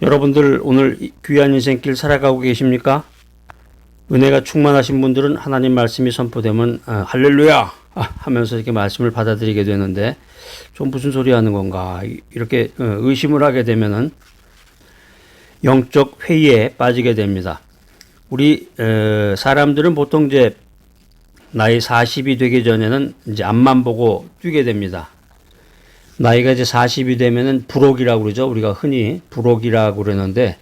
여러분들 오늘 귀한 인생길 살아가고 계십니까? 은혜가 충만하신 분들은 하나님 말씀이 선포되면 할렐루야 하면서 이렇게 말씀을 받아들이게 되는데 좀 무슨 소리 하는 건가 이렇게 의심을 하게 되면은 영적 회의에 빠지게 됩니다. 우리 사람들은 보통 이제 나이 40이 되기 전에는 이제 앞만 보고 뛰게 됩니다. 나이가 이제 40이 되면은 불혹이라고 그러죠. 우리가 흔히 불혹이라고 그러는데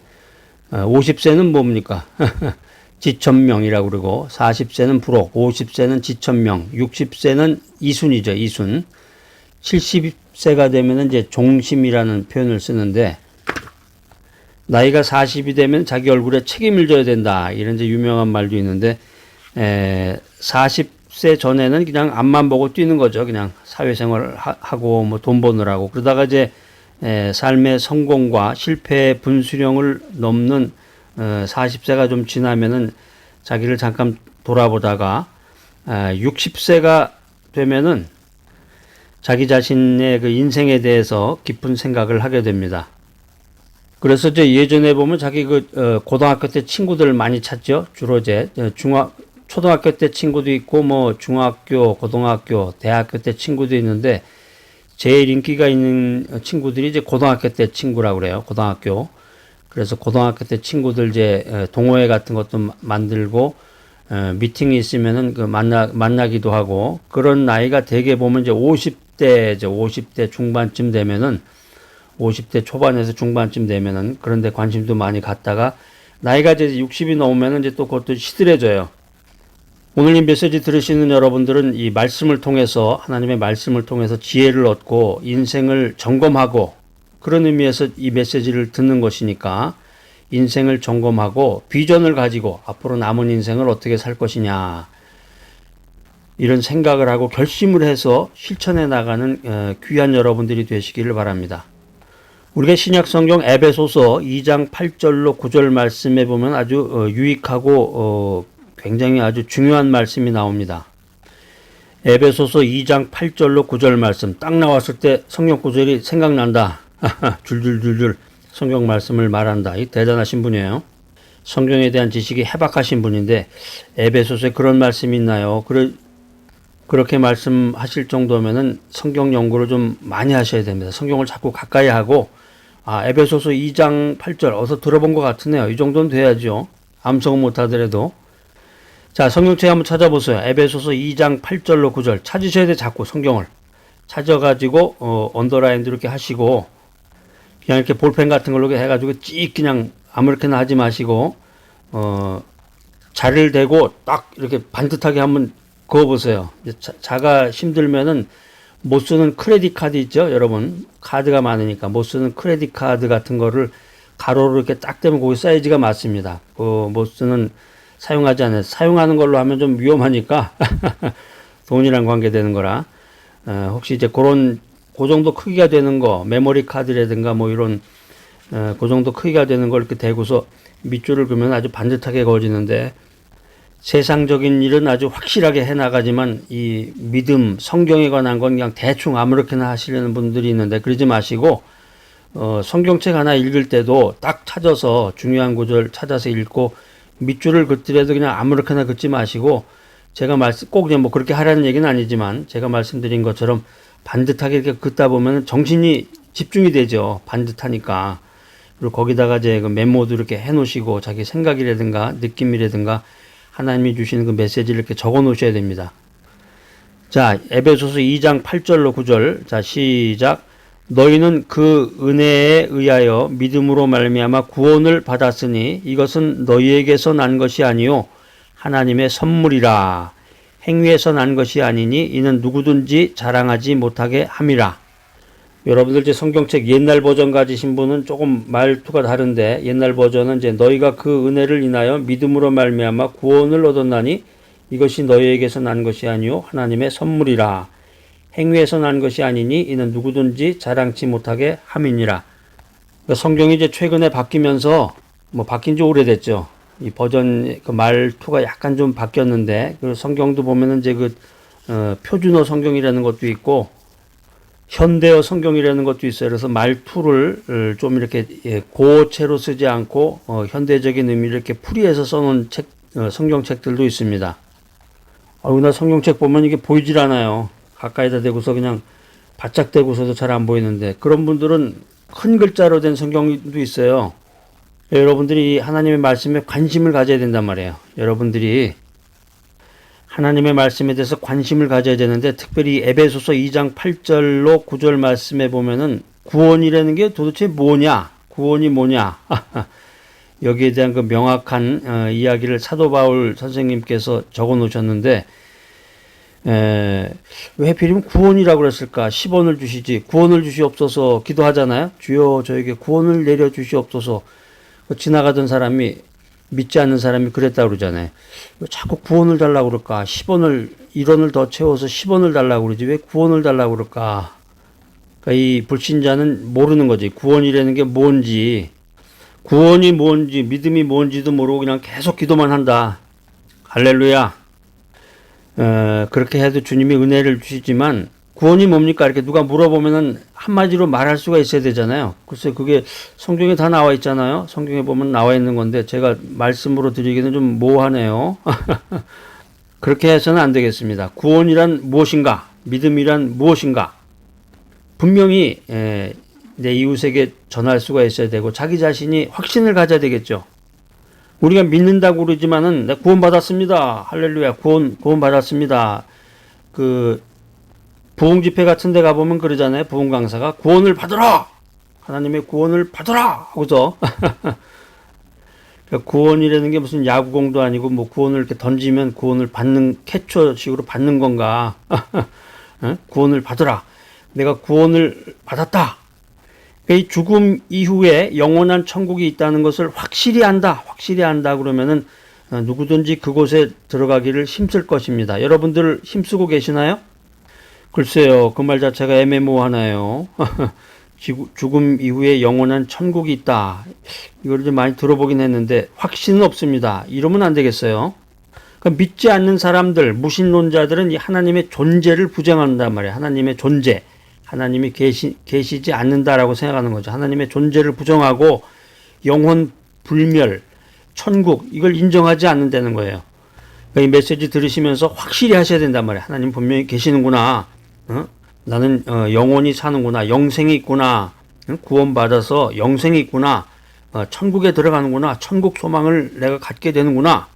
50세는 뭡니까? 지천명이라고 그러고 40세는 불혹, 50세는 지천명, 60세는 이순이죠. 이순. 70세가 되면은 이제 종심이라는 표현을 쓰는데 나이가 40이 되면 자기 얼굴에 책임을 져야 된다. 이런 이제 유명한 말도 있는데 40세 전에는 그냥 앞만 보고 뛰는 거죠. 그냥 사회생활을 하고 뭐 돈 버느라고. 그러다가 이제 삶의 성공과 실패의 분수령을 넘는 40세가 좀 지나면은 자기를 잠깐 돌아보다가 60세가 되면은 자기 자신의 그 인생에 대해서 깊은 생각을 하게 됩니다. 그래서 이제 예전에 보면 자기 고등학교 때 친구들 많이 찾죠. 주로 이제 초등학교 때 친구도 있고 뭐 중학교, 고등학교, 대학교 때 친구도 있는데 제일 인기가 있는 친구들이 이제 고등학교 때 친구라고 그래요. 고등학교. 그래서 고등학교 때 친구들 이제 동호회 같은 것도 만들고 미팅이 있으면은 만나기도 하고 그런 나이가 대개 보면 이제 50대 중반쯤 되면은 50대 초반에서 중반쯤 되면은 그런데 관심도 많이 갖다가 나이가 이제 60이 넘으면은 이제 또 그것도 시들해져요. 오늘 이 메시지 들으시는 여러분들은 이 말씀을 통해서 하나님의 말씀을 통해서 지혜를 얻고 인생을 점검하고 그런 의미에서 이 메시지를 듣는 것이니까 인생을 점검하고 비전을 가지고 앞으로 남은 인생을 어떻게 살 것이냐 이런 생각을 하고 결심을 해서 실천해 나가는 귀한 여러분들이 되시기를 바랍니다. 우리가 신약성경 에베소서 2장 8절로 9절 말씀에 보면 아주 유익하고 굉장히 아주 중요한 말씀이 나옵니다. 에베소서 2장 8절로 9절 말씀 딱 나왔을 때 성경 구절이 생각난다. 줄줄줄줄 성경 말씀을 말한다. 이 대단하신 분이에요. 성경에 대한 지식이 해박하신 분인데 에베소서에 그런 말씀이 있나요? 그렇게 말씀하실 정도면은 성경 연구를 좀 많이 하셔야 됩니다. 성경을 자꾸 가까이 하고 에베소서 2장 8절 어서 들어본 것 같으네요. 이 정도는 돼야죠. 암송 못하더라도. 자, 성경책 한번 찾아보세요. 에베소서 2장 8절로 9절 찾으셔야 돼. 자꾸 성경을 찾아가지고 언더라인도 이렇게 하시고 그냥 이렇게 볼펜 같은 걸로 해가지고 찍 그냥 아무렇게나 하지 마시고 자리를 대고 딱 이렇게 반듯하게 한번 그어보세요. 자가 힘들면은 못 쓰는 크레딧 카드 있죠, 여러분. 카드가 많으니까 못 쓰는 크레딧 카드 같은 거를 가로로 이렇게 딱 대면 거기 사이즈가 맞습니다. 못 쓰는 사용하지 않아요. 사용하는 걸로 하면 좀 위험하니까 돈이랑 관계되는 거라 혹시 이제 그 정도 크기가 되는 거 메모리 카드라든가 뭐 이런 그 정도 크기가 되는 걸 이렇게 대고서 밑줄을 그으면 아주 반듯하게 그어지는데 세상적인 일은 아주 확실하게 해나가지만 이 믿음 성경에 관한 건 그냥 대충 아무렇게나 하시려는 분들이 있는데 그러지 마시고 성경책 하나 읽을 때도 딱 찾아서 중요한 구절 찾아서 읽고 밑줄을 긋더라도 그냥 아무렇게나 긋지 마시고 제가 꼭 그냥 뭐 그렇게 하라는 얘기는 아니지만 제가 말씀드린 것처럼 반듯하게 이렇게 긋다 보면 정신이 집중이 되죠. 반듯하니까. 그리고 거기다가 이제 그 메모도 이렇게 해 놓으시고 자기 생각이라든가 느낌이라든가 하나님이 주시는 그 메시지를 이렇게 적어 놓으셔야 됩니다. 자, 에베소서 2장 8절로 9절. 자, 시작. 너희는 그 은혜에 의하여 믿음으로 말미암아 구원을 받았으니 이것은 너희에게서 난 것이 아니요 하나님의 선물이라. 행위에서 난 것이 아니니 이는 누구든지 자랑하지 못하게 함이라. 여러분들 이제 성경책 옛날 버전 가지신 분은 조금 말투가 다른데 옛날 버전은 이제 너희가 그 은혜를 인하여 믿음으로 말미암아 구원을 얻었나니 이것이 너희에게서 난 것이 아니요 하나님의 선물이라. 행위에서 난 것이 아니니 이는 누구든지 자랑치 못하게 함이니라. 그러니까 성경이 이제 최근에 바뀌면서 뭐 바뀐 지 오래됐죠. 이 버전 그 말투가 약간 좀 바뀌었는데 그 성경도 보면은 이제 표준어 성경이라는 것도 있고 현대어 성경이라는 것도 있어요. 그래서 말투를 좀 이렇게 고체로 쓰지 않고 현대적인 의미를 이렇게 풀이해서 써놓은 성경책들도 있습니다. 나 성경책 보면 이게 보이질 않아요. 가까이다 대고서 그냥 바짝 대고서도 잘 안 보이는데, 그런 분들은 큰 글자로 된 성경도 있어요. 여러분들이 하나님의 말씀에 관심을 가져야 된단 말이에요. 여러분들이 하나님의 말씀에 대해서 관심을 가져야 되는데, 특별히 에베소서 2장 8절로 9절 말씀에 보면은 구원이라는 게 도대체 뭐냐? 구원이 뭐냐? 여기에 대한 그 명확한 이야기를 사도 바울 선생님께서 적어 놓으셨는데, 왜 하필이면 구원이라고 그랬을까? 10원을 주시지. 구원을 주시옵소서 기도하잖아요. 주여 저에게 구원을 내려 주시옵소서. 지나가던 사람이, 믿지 않는 사람이 그랬다고 그러잖아요. 왜 자꾸 구원을 달라고 그럴까? 10원을, 1원을 더 채워서 10원을 달라고 그러지. 왜 구원을 달라고 그럴까? 그러니까 이 불신자는 모르는 거지. 구원이라는 게 뭔지, 구원이 뭔지, 믿음이 뭔지도 모르고 그냥 계속 기도만 한다. 할렐루야. 그렇게 해도 주님이 은혜를 주시지만, 구원이 뭡니까? 이렇게 누가 물어보면은 한마디로 말할 수가 있어야 되잖아요. 글쎄, 그게 성경에 다 나와 있잖아요. 성경에 보면 나와 있는 건데, 제가 말씀으로 드리기는 좀 모호하네요. 그렇게 해서는 안 되겠습니다. 구원이란 무엇인가? 믿음이란 무엇인가? 분명히, 내 이웃에게 전할 수가 있어야 되고, 자기 자신이 확신을 가져야 되겠죠. 우리가 믿는다고 그러지만은, 나 구원받았습니다. 할렐루야. 구원받았습니다. 부흥 집회 같은 데 가보면 그러잖아요. 부흥 강사가 구원을 받으라! 하나님의 구원을 받으라! 하고서. 그러니까 구원이라는 게 무슨 야구공도 아니고 뭐 구원을 이렇게 던지면 구원을 받는, 캐쳐식으로 받는 건가. 구원을 받으라. 내가 구원을 받았다. 그러니까 이 죽음 이후에 영원한 천국이 있다는 것을 확실히 안다. 확실히 안다 그러면은 누구든지 그곳에 들어가기를 힘쓸 것입니다. 여러분들 힘쓰고 계시나요? 글쎄요, 그 말 자체가 애매모호하나요? 죽음 이후에 영원한 천국이 있다. 이걸 좀 많이 들어보긴 했는데 확신은 없습니다. 이러면 안 되겠어요. 그러니까 믿지 않는 사람들, 무신론자들은 이 하나님의 존재를 부정한단 말이에요. 하나님의 존재, 하나님이 계시지 않는다라고 생각하는 거죠. 하나님의 존재를 부정하고 영혼 불멸, 천국 이걸 인정하지 않는다는 거예요. 그러니까 이 메시지 들으시면서 확실히 하셔야 된단 말이에요. 하나님 분명히 계시는구나. 나는 영원히 사는구나. 영생이 있구나. 구원받아서 영생이 있구나. 천국에 들어가는구나. 천국 소망을 내가 갖게 되는구나.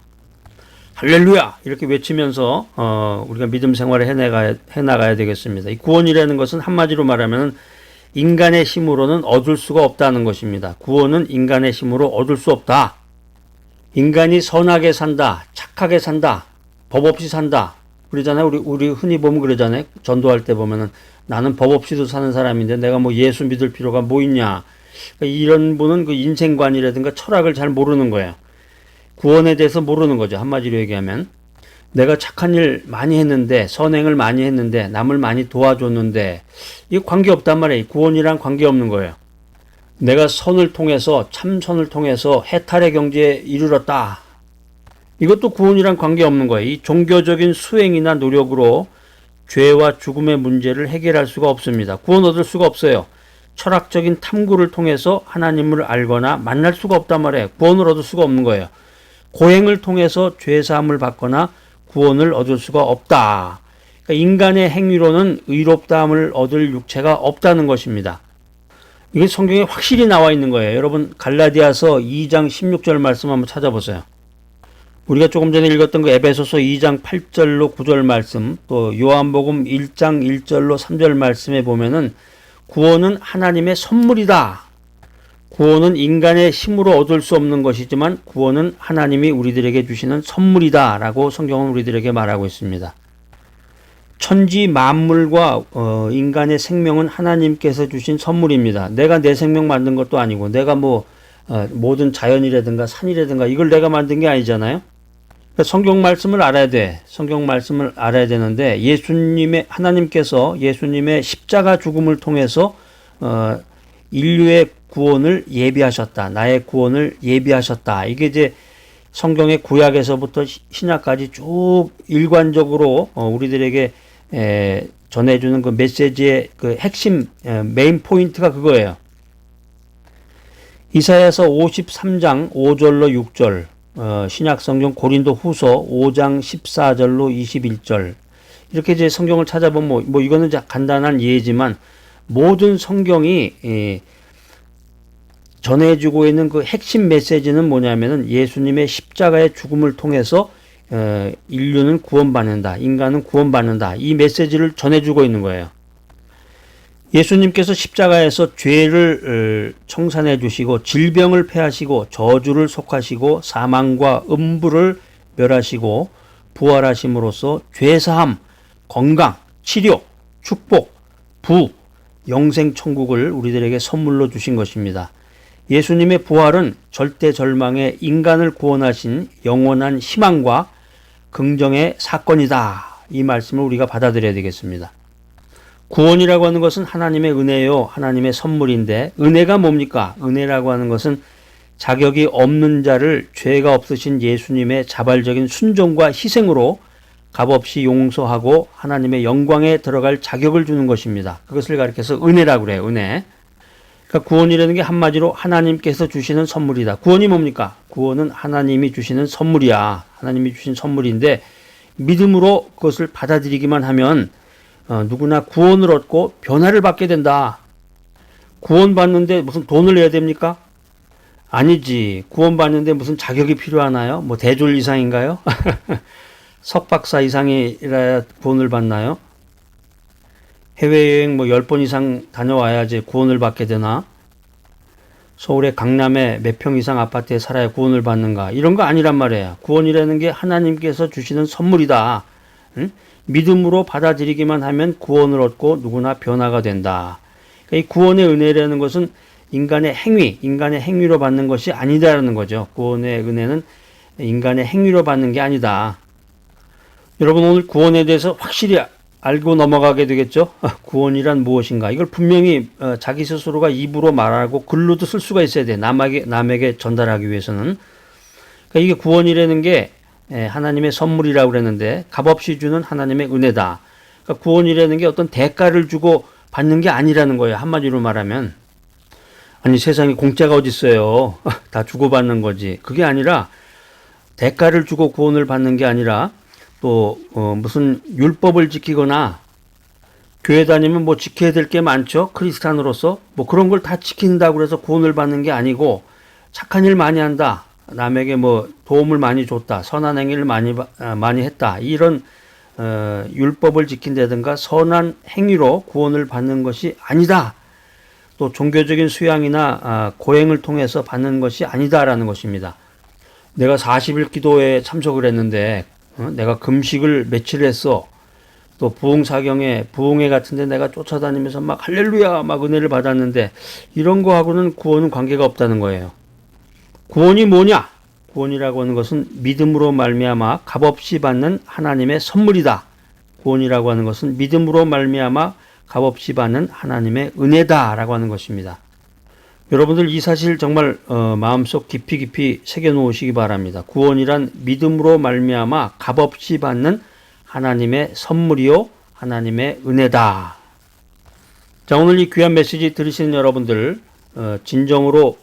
할렐루야! 이렇게 외치면서 우리가 믿음 생활을 해나가야 되겠습니다. 이 구원이라는 것은 한마디로 말하면 인간의 힘으로는 얻을 수가 없다는 것입니다. 구원은 인간의 힘으로 얻을 수 없다. 인간이 선하게 산다. 착하게 산다. 법 없이 산다. 그러잖아요. 우리 흔히 보면 그러잖아요. 전도할 때 보면은 나는 법 없이도 사는 사람인데 내가 뭐 예수 믿을 필요가 뭐 있냐. 그러니까 이런 분은 그 인생관이라든가 철학을 잘 모르는 거예요. 구원에 대해서 모르는 거죠. 한마디로 얘기하면. 내가 착한 일 많이 했는데, 선행을 많이 했는데, 남을 많이 도와줬는데, 이거 관계없단 말이에요. 구원이랑 관계없는 거예요. 내가 선을 통해서, 참선을 통해서 해탈의 경지에 이르렀다. 이것도 구원이랑 관계없는 거예요. 이 종교적인 수행이나 노력으로 죄와 죽음의 문제를 해결할 수가 없습니다. 구원 얻을 수가 없어요. 철학적인 탐구를 통해서 하나님을 알거나 만날 수가 없단 말이에요. 구원을 얻을 수가 없는 거예요. 고행을 통해서 죄사함을 받거나 구원을 얻을 수가 없다. 그러니까 인간의 행위로는 의롭다함을 얻을 육체가 없다는 것입니다. 이게 성경에 확실히 나와 있는 거예요. 여러분 갈라디아서 2장 16절 말씀 한번 찾아보세요. 우리가 조금 전에 읽었던 그 에베소서 2장 8절로 9절 말씀, 또 요한복음 1장 1절로 3절 말씀에 보면은 구원은 하나님의 선물이다. 구원은 인간의 힘으로 얻을 수 없는 것이지만 구원은 하나님이 우리들에게 주시는 선물이다 라고 성경은 우리들에게 말하고 있습니다. 천지 만물과 인간의 생명은 하나님께서 주신 선물입니다. 내가 내 생명 만든 것도 아니고 내가 모든 자연이라든가 산이라든가 이걸 내가 만든 게 아니잖아요. 그러니까 성경 말씀을 알아야 돼. 성경 말씀을 알아야 되는데 하나님께서 예수님의 십자가 죽음을 통해서 인류의 구원을 예비하셨다. 나의 구원을 예비하셨다. 이게 이제 성경의 구약에서부터 신약까지 쭉 일관적으로 우리들에게 전해주는 그 메시지의 그 핵심 메인 포인트가 그거예요. 이사야서 53장 5절로 6절, 신약성경 고린도 후서 5장 14절로 21절, 이렇게 이제 성경을 찾아보면 뭐 이거는 간단한 예지만 모든 성경이 전해주고 있는 그 핵심 메시지는 뭐냐면은 예수님의 십자가의 죽음을 통해서 인류는 구원받는다, 인간은 구원받는다, 이 메시지를 전해주고 있는 거예요. 예수님께서 십자가에서 죄를 청산해 주시고 질병을 패하시고 저주를 속하시고 사망과 음부를 멸하시고 부활하심으로써 죄사함, 건강, 치료, 축복, 부, 영생 천국을 우리들에게 선물로 주신 것입니다. 예수님의 부활은 절대 절망의 인간을 구원하신 영원한 희망과 긍정의 사건이다. 이 말씀을 우리가 받아들여야 되겠습니다. 구원이라고 하는 것은 하나님의 은혜요, 하나님의 선물인데 은혜가 뭡니까? 은혜라고 하는 것은 자격이 없는 자를 죄가 없으신 예수님의 자발적인 순종과 희생으로 값없이 용서하고 하나님의 영광에 들어갈 자격을 주는 것입니다. 그것을 가리켜서 은혜라고 그래요. 은혜. 그러니까 구원이라는 게 한마디로 하나님께서 주시는 선물이다. 구원이 뭡니까? 구원은 하나님이 주시는 선물이야. 하나님이 주신 선물인데 믿음으로 그것을 받아들이기만 하면 누구나 구원을 얻고 변화를 받게 된다. 구원받는데 무슨 돈을 내야 됩니까? 아니지. 구원받는데 무슨 자격이 필요하나요? 뭐 대졸 이상인가요? 석박사 이상이라야 구원을 받나요? 해외여행 뭐 10번 이상 다녀와야지 구원을 받게 되나? 서울의 강남에 몇 평 이상 아파트에 살아야 구원을 받는가? 이런 거 아니란 말이에요. 구원이라는 게 하나님께서 주시는 선물이다. 응? 믿음으로 받아들이기만 하면 구원을 얻고 누구나 변화가 된다. 그러니까 이 구원의 은혜라는 것은 인간의 행위로 받는 것이 아니다라는 거죠. 구원의 은혜는 인간의 행위로 받는 게 아니다. 여러분 오늘 구원에 대해서 확실히 알고 넘어가게 되겠죠. 구원이란 무엇인가? 이걸 분명히 자기 스스로가 입으로 말하고 글로도 쓸 수가 있어야 돼. 남에게 전달하기 위해서는. 그러니까 이게 구원이라는 게 하나님의 선물이라고 그랬는데 값없이 주는 하나님의 은혜다. 그러니까 구원이라는 게 어떤 대가를 주고 받는 게 아니라는 거예요. 한마디로 말하면. 아니 세상에 공짜가 어디 있어요. 다 주고받는 거지. 그게 아니라 대가를 주고 구원을 받는 게 아니라 또 무슨 율법을 지키거나 교회 다니면 뭐 지켜야 될 게 많죠. 크리스찬으로서 뭐 그런 걸 다 지킨다고 해서 구원을 받는 게 아니고 착한 일 많이 한다. 남에게 뭐 도움을 많이 줬다. 선한 행위를 많이 했다. 이런 율법을 지킨다든가 선한 행위로 구원을 받는 것이 아니다. 또 종교적인 수양이나 고행을 통해서 받는 것이 아니다라는 것입니다. 내가 40일 기도에 참석을 했는데 내가 금식을 며칠 했어. 또 부흥회 같은데 내가 쫓아다니면서 막 할렐루야 막 은혜를 받았는데 이런 거하고는 구원은 관계가 없다는 거예요. 구원이 뭐냐? 구원이라고 하는 것은 믿음으로 말미암아 값없이 받는 하나님의 선물이다. 구원이라고 하는 것은 믿음으로 말미암아 값없이 받는 하나님의 은혜다라고 하는 것입니다. 여러분들 이 사실 정말 마음속 깊이 새겨놓으시기 바랍니다. 구원이란 믿음으로 말미암아 값없이 받는 하나님의 선물이요 하나님의 은혜다. 자, 오늘 이 귀한 메시지 들으시는 여러분들 진정으로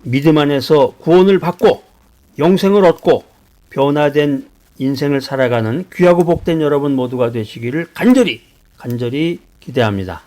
믿음 안에서 구원을 받고 영생을 얻고 변화된 인생을 살아가는 귀하고 복된 여러분 모두가 되시기를 간절히 기대합니다.